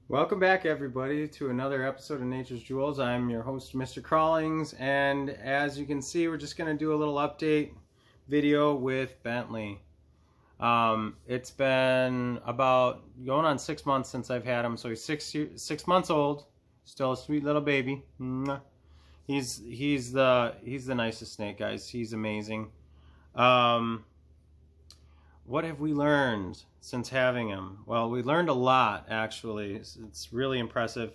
Welcome back, everybody, to another episode of Nature's Jewels. I'm your host, Mr. Crawlings, and as you can see, we're just going to do a little update video with Bentley. It's been about going on 6 months since I've had him, so he's 6 months old, still a sweet little baby. He's the nicest snake, guys. He's amazing. What have we learned since having him? Well, we learned a lot, actually. It's really impressive.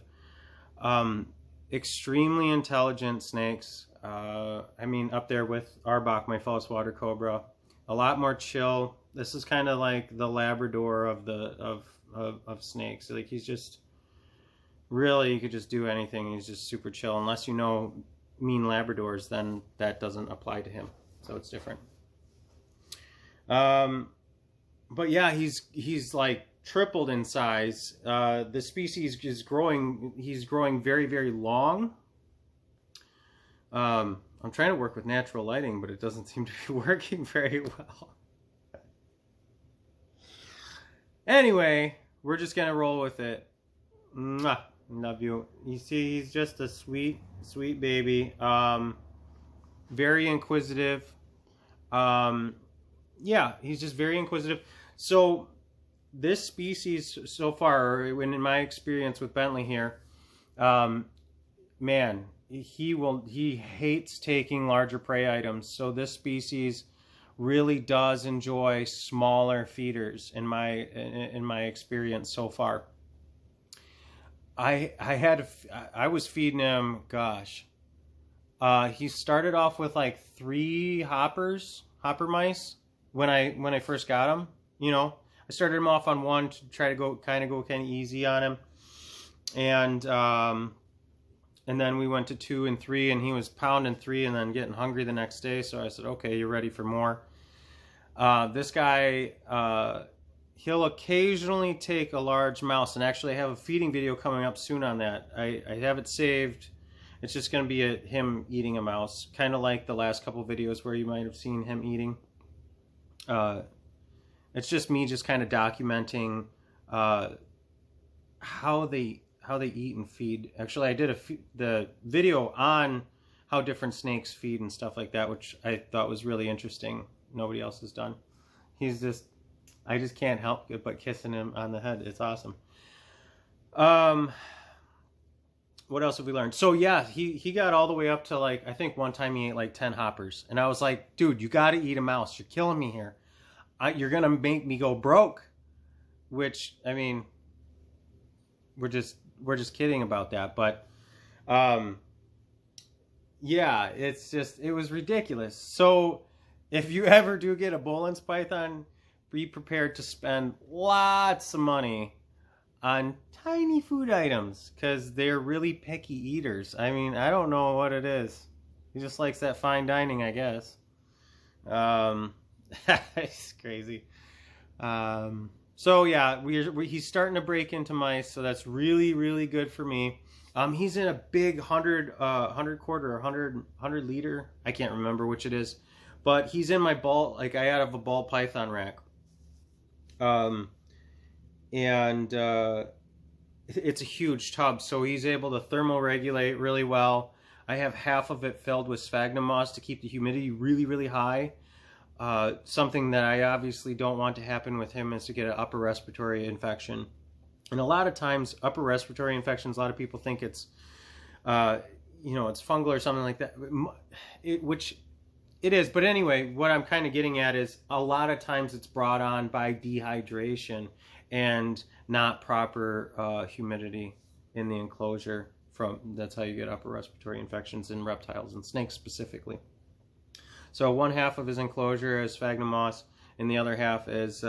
Extremely intelligent snakes. I mean, up there with Arbok, my false water cobra. A lot more chill. This is kind of like the Labrador of snakes. Like, he's just really, you could just do anything. He's just super chill. Unless you know mean Labradors, then that doesn't apply to him. So it's different. But yeah, he's like tripled in size. The species is growing. He's growing very, very long. I'm trying to work with natural lighting, but it doesn't seem to be working very well. Anyway, we're just gonna roll with it. Mwah, love you. You see, he's just a sweet, sweet baby. Very inquisitive. Yeah, he's just very inquisitive. So this species so far, in my experience with Bentley here, man, he hates taking larger prey items. So this species really does enjoy smaller feeders in my experience so far. I was feeding him, gosh. He started off with like 3 hopper mice when I first got him. You know, I started him off on 1 to try to go kind of easy on him, and then we went to 2 and 3, and he was pounding 3 and then getting hungry the next day. So I said, okay, you're ready for more. This guy, he'll occasionally take a large mouse, and actually I have a feeding video coming up soon on that. I have it saved. It's just going to be him eating a mouse, kind of like the last couple videos where you might have seen him eating. It's just me just kind of documenting how they eat and feed. Actually, I did the video on how different snakes feed and stuff like that, which I thought was really interesting. Nobody else has done. He's just, I just can't help but kissing him on the head. It's awesome. What else have we learned? So yeah, he got all the way up to, like, I think one time he ate like 10 hoppers, and I was like, dude, you got to eat a mouse. You're killing me here. You're gonna make me go broke. Which, I mean, we're just kidding about that, but yeah, it was ridiculous. So if you ever do get a Boelens Python, be prepared to spend lots of money on tiny food items, because they're really picky eaters. I mean, I don't know what it is. He just likes that fine dining, I guess. It's crazy. So yeah, he's starting to break into mice, so that's really, really good for me. He's in a big 100 quart or 100 liter. I can't remember which it is, but he's in my ball, like I have a ball python rack. It's a huge tub, so he's able to thermoregulate really well. I have half of it filled with sphagnum moss to keep the humidity really, really high. Something that I obviously don't want to happen with him is to get an upper respiratory infection. And a lot of times, upper respiratory infections, a lot of people think it's, it's fungal or something like that, which it is. But anyway, what I'm kind of getting at is a lot of times it's brought on by dehydration and not proper humidity in the enclosure. That's how you get upper respiratory infections in reptiles and snakes specifically. So one half of his enclosure is sphagnum moss, and the other half is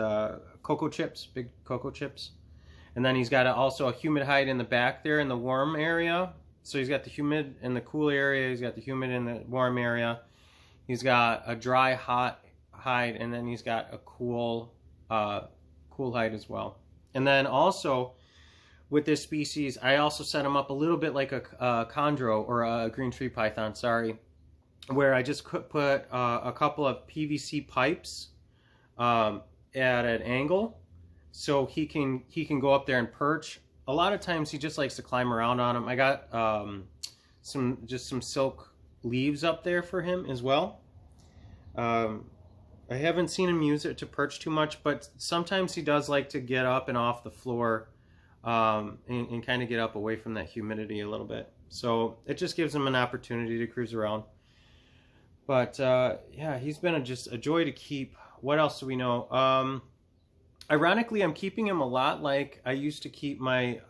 cocoa chips, big cocoa chips. And then he's got also a humid hide in the back there in the warm area. So he's got the humid in the cool area, he's got the humid in the warm area. He's got a dry, hot hide, and then he's got a cool hide as well. And then also, with this species, I also set him up a little bit like a chondro, or a green tree python, sorry, where I just put a couple of PVC pipes at an angle, so he can go up there and perch a lot of times he just likes to climb around on them. I got some silk leaves up there for him as well. I haven't seen him use it to perch too much, but sometimes he does like to get up and off the floor and kind of get up away from that humidity a little bit. So it just gives him an opportunity to cruise around. But yeah, he's been just a joy to keep. What else do we know? Ironically, I'm keeping him a lot like I used to keep my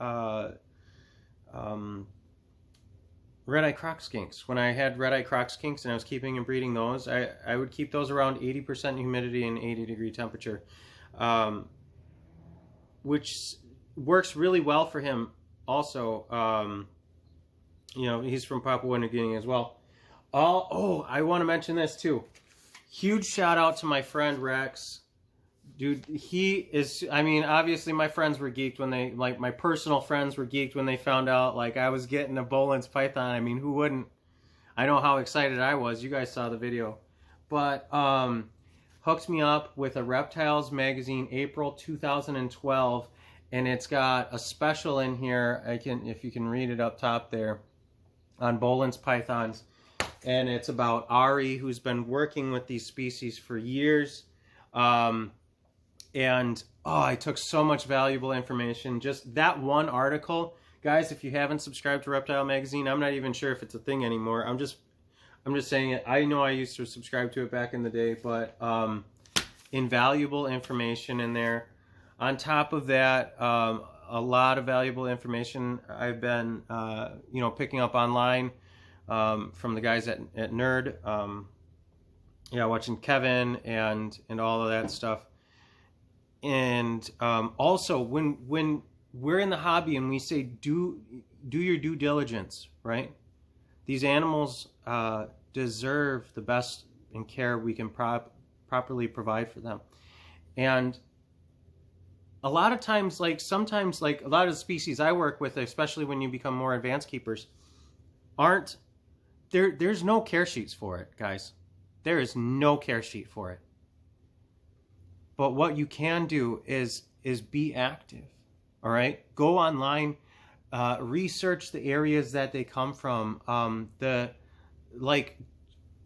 red-eye croc skinks. When I had red-eye croc skinks and I was keeping and breeding those, I would keep those around 80% humidity and 80-degree temperature, which works really well for him also. You know, he's from Papua New Guinea as well. Oh, I want to mention this too. Huge shout out to my friend Rex. Dude, he is, I mean, obviously my friends were geeked when they, like, my personal friends were geeked when they found out, like, I was getting a Boelens Python. I mean, who wouldn't? I know how excited I was. You guys saw the video. But, hooked me up with a Reptiles magazine, April 2012, and it's got a special in here. If you can read it up top there, on Boelens Pythons. And it's about Ari, who's been working with these species for years. And I took so much valuable information. Just that one article, guys. If you haven't subscribed to Reptile Magazine, I'm not even sure if it's a thing anymore. I'm just saying it. I know I used to subscribe to it back in the day, but invaluable information in there. On top of that, a lot of valuable information I've been you know, picking up online from the guys at Nerd. Yeah, watching Kevin and all of that stuff. And also, when we're in the hobby and we say do your due diligence, right? These animals deserve the best and care we can properly provide for them. And a lot of times, like sometimes, like a lot of the species I work with, especially when you become more advanced keepers, aren't there. There's no care sheets for it, guys. There is no care sheet for it. But what you can do is be active, all right? Go online, research the areas that they come from.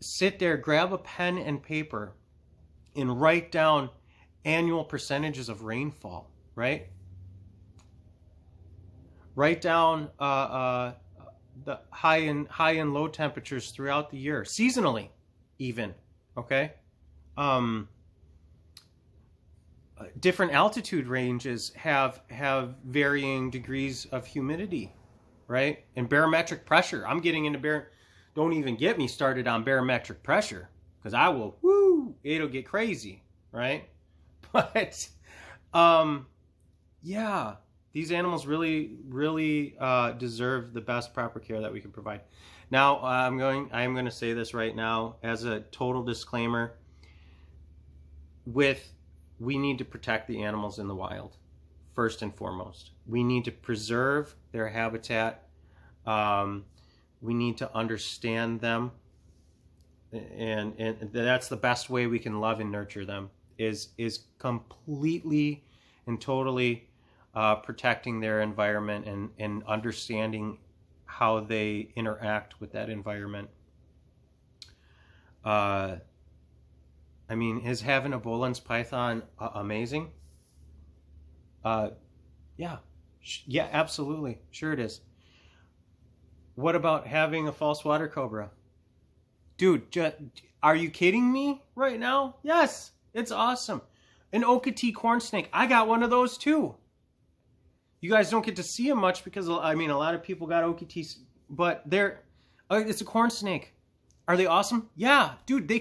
Sit there, grab a pen and paper, and write down annual percentages of rainfall, right? Write down the high and low temperatures throughout the year, seasonally, even, okay? Different altitude ranges have varying degrees of humidity, right? And barometric pressure. I'm getting into don't even get me started on barometric pressure, because I will, it'll get crazy, right? But, yeah, these animals really deserve the best proper care that we can provide. Now, I'm going to say this right now as a total disclaimer. We need to protect the animals in the wild, first and foremost. We need to preserve their habitat. We need to understand them, and that's the best way we can love and nurture them, is completely and totally protecting their environment and understanding how they interact with that environment. I mean, is having a Boelens Python amazing? Yeah, absolutely. Sure it is. What about having a false water cobra? Dude, are you kidding me right now? Yes, it's awesome. An Okatee corn snake. I got one of those too. You guys don't get to see them much because, I mean, a lot of people got Okatees, but it's a corn snake. Are they awesome? Yeah, dude, they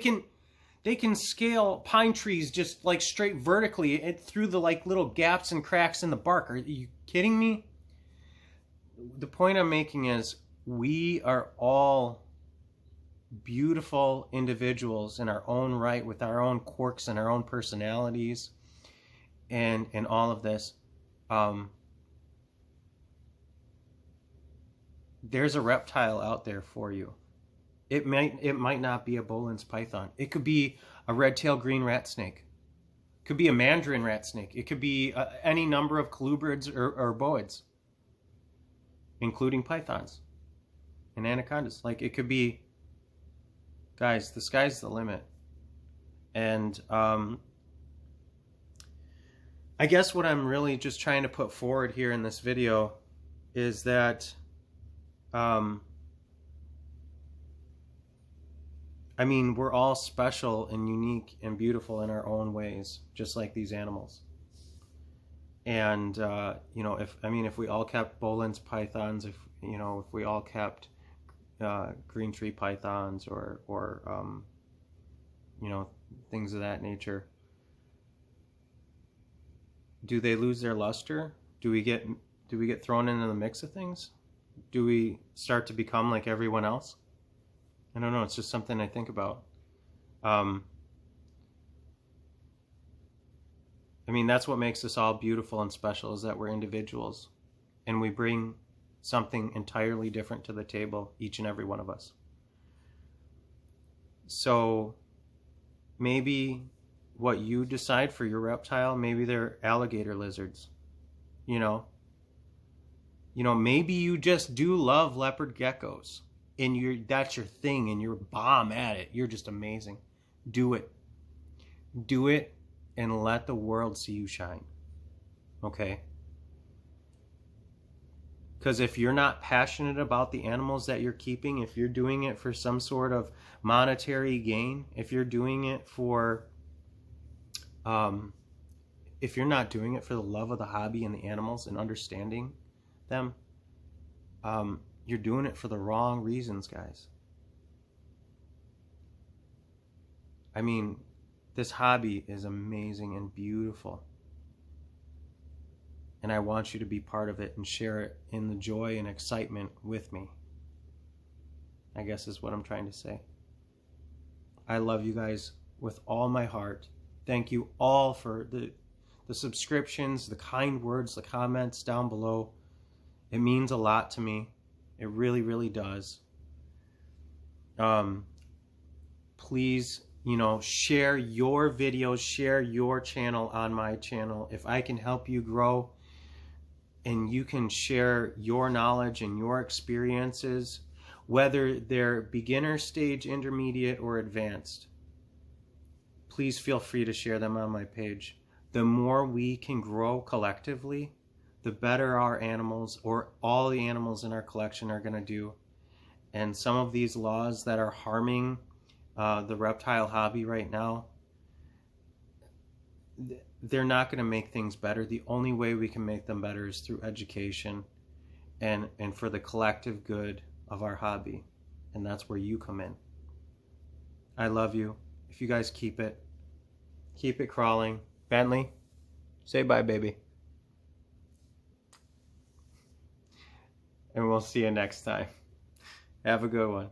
can scale pine trees just like straight vertically through the like little gaps and cracks in the bark. Are you kidding me? The point I'm making is we are all beautiful individuals in our own right, with our own quirks and our own personalities and all of this. There's a reptile out there for you. It might not be a Boelens Python. It could be a red-tailed green rat snake. It could be a mandarin rat snake. It could be any number of colubrids or boids. including pythons and anacondas. Like, it could be, guys, the sky's the limit. And I guess what I'm really just trying to put forward here in this video is that I mean, we're all special and unique and beautiful in our own ways, just like these animals. And you know, if we all kept Boelen's pythons, if we all kept green tree pythons, or you know, things of that nature, do they lose their luster? Do we get thrown into the mix of things? Do we start to become like everyone else? I don't know. It's just something I think about. I mean, that's what makes us all beautiful and special, is that we're individuals and we bring something entirely different to the table, each and every one of us. So maybe what you decide for your reptile, maybe they're alligator lizards, you know, maybe you just do love leopard geckos and that's your thing and you're a bomb at it. You're just amazing. Do it and let the world see you shine. Okay? Because if you're not passionate about the animals that you're keeping, if you're doing it for some sort of monetary gain, if you're doing it for if you're not doing it for the love of the hobby and the animals and understanding them, you're doing it for the wrong reasons, guys. I mean, this hobby is amazing and beautiful. And I want you to be part of it and share it in the joy and excitement with me, I guess is what I'm trying to say. I love you guys with all my heart. Thank you all for the subscriptions, the kind words, the comments down below. It means a lot to me. It really, really does. Please, share your videos, share your channel on my channel. If I can help you grow and you can share your knowledge and your experiences, whether they're beginner stage, intermediate, or advanced, please feel free to share them on my page. The more we can grow collectively, the better our animals, or all the animals in our collection, are going to do. And some of these laws that are harming the reptile hobby right now, they're not going to make things better. The only way we can make them better is through education and for the collective good of our hobby. And that's where you come in. I love you. If you guys keep it crawling. Bentley, say bye, baby. And we'll see you next time. Have a good one.